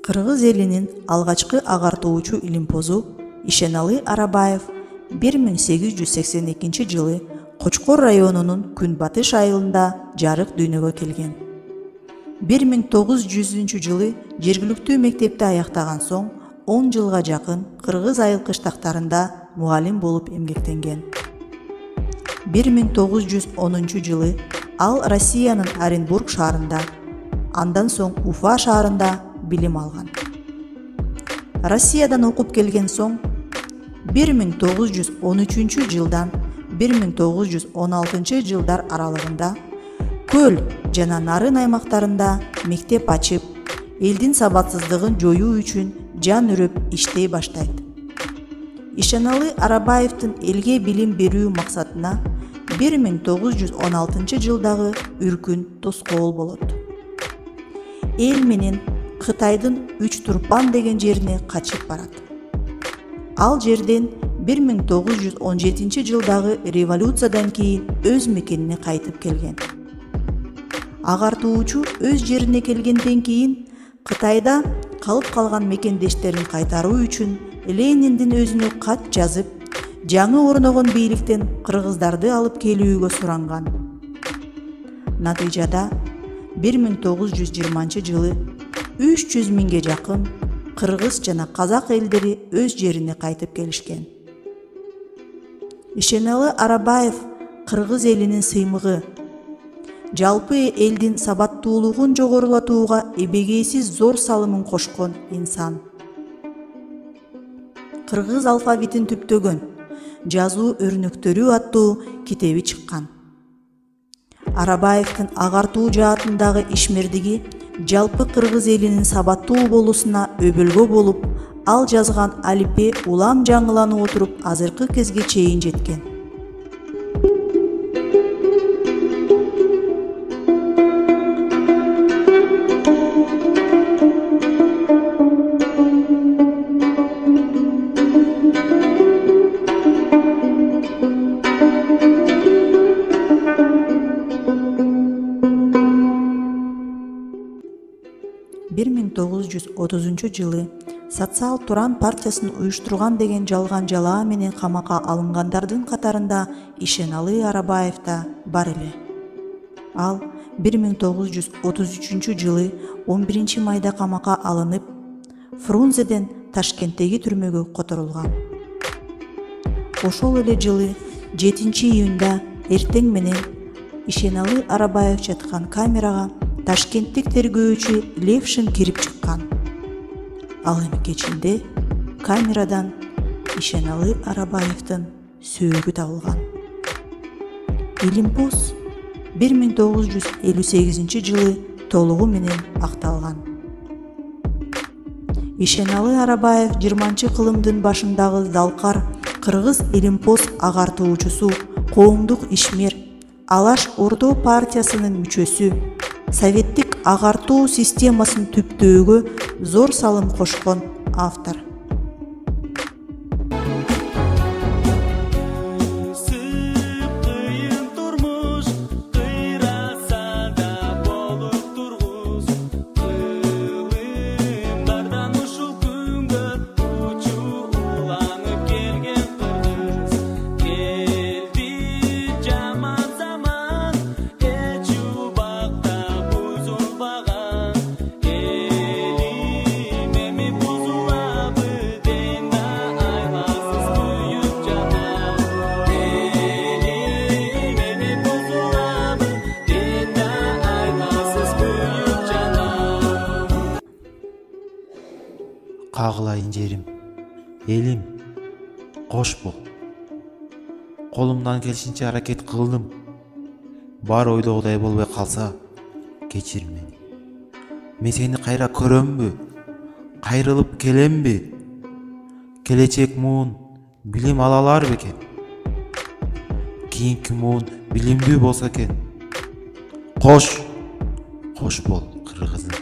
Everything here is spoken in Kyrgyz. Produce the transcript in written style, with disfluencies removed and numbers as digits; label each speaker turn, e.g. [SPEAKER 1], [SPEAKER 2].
[SPEAKER 1] Кыргыз элинин алгачкы агартуучу илимпозу Ишеналы Арабаев 1882 жылы Кочкор районунун Күнбатыш айылында жарык дүйнөгө келген. 1900 жылы жергиликтүү мектепти аяктаган соң 10 жылга жакын кыргыз айыл кыштактарында мугалим болуп эмгектенген. 1910 жылы ал Россиянын Оренбург шаарында, андан соң Уфа шаарында билим алган. Россиядан окуп келген соң 1913 жылдан 1916 жылдар аралыгында Көл жана Нарын аймактарында мектеп ачып, элдин сабатсыздыгын жоюу үчүн жан үрөп иштей баштайт. Ишеналы Арабаевдин элге билим берүү максатына 1916 жылдагы үркүн тоскоол болот. Эл менен Кытайдын Үч Турпан деген жерине качып барат. Ал жерден 1917 жылдагы революциядан кийин өз мекенине кайтып келген. Агартуучу өз жерине келгенден кийин Кытайда калып калган мекендештерин кайтаруу үчүн Лениндин өзүнө кат жазып, жаңы орногон бийликтен кыргыздарды алып келүүгө суранган. Натыйжада 1920 жылы 300 миңге жакын кыргыз жана казак элдери өз жерине кайтып келишкен. Ишеналы Арабаев кыргыз элинин сыймыгы, жалпы элдин сабаттуулугун жогорулатууга эбегейсиз зор салымын кошкон инсан. Кыргыз алфавитин түптөгөн жазуу өрнөктөрү аттуу китеби чыккан. Арабаевдин агартуу жаатындагы ишмердиги жалпы кыргыз элинин сабаттуу болуусуна өбөлгө болуп, ал жазган алипе улам жаңыланып отуруп азыркы кезге чейин жеткен. Жылы Социал Туран партиясын уюштурган деген жалган жалаа менен камакка алынгандардын катарында Ишеналы Арабаев да бар эле. Ал 1933 жылы 11 майда камакка алынып, Фрунзеден Ташкенттеги түрмөгө которулган. Ошол эле жылы 7 июнда эртең менен Ишеналы Арабаев жаткан камерага ташкенттик тергөөчү Левшин кирип чыккан. Ал эми кечинде камерадан Ишеналы Арабаевдин сөөгү табылган. Илимпоз 1958 жылы толугу менен акталган. Ишеналы Арабаев 20-кылымдын башындагы залкар кыргыз илимпоз агартуучусу, коомдук ишмер, Алаш Ордо партиясынын мүчөсү, советтик агартуу системасын түптөөгө зор салым кошкон автор.
[SPEAKER 2] Кагылайын жерим, элим, кош бол. Колумдан келишинче аракет кылдым. Бар ойдогудай болбой калса, кечир мени. Мен сени кайра көрөмбү? Кайрылып келемби? Келечек муун билим алалар бекен? Кийинки муун билимдүү болсо экен. Кош бол кыргызым.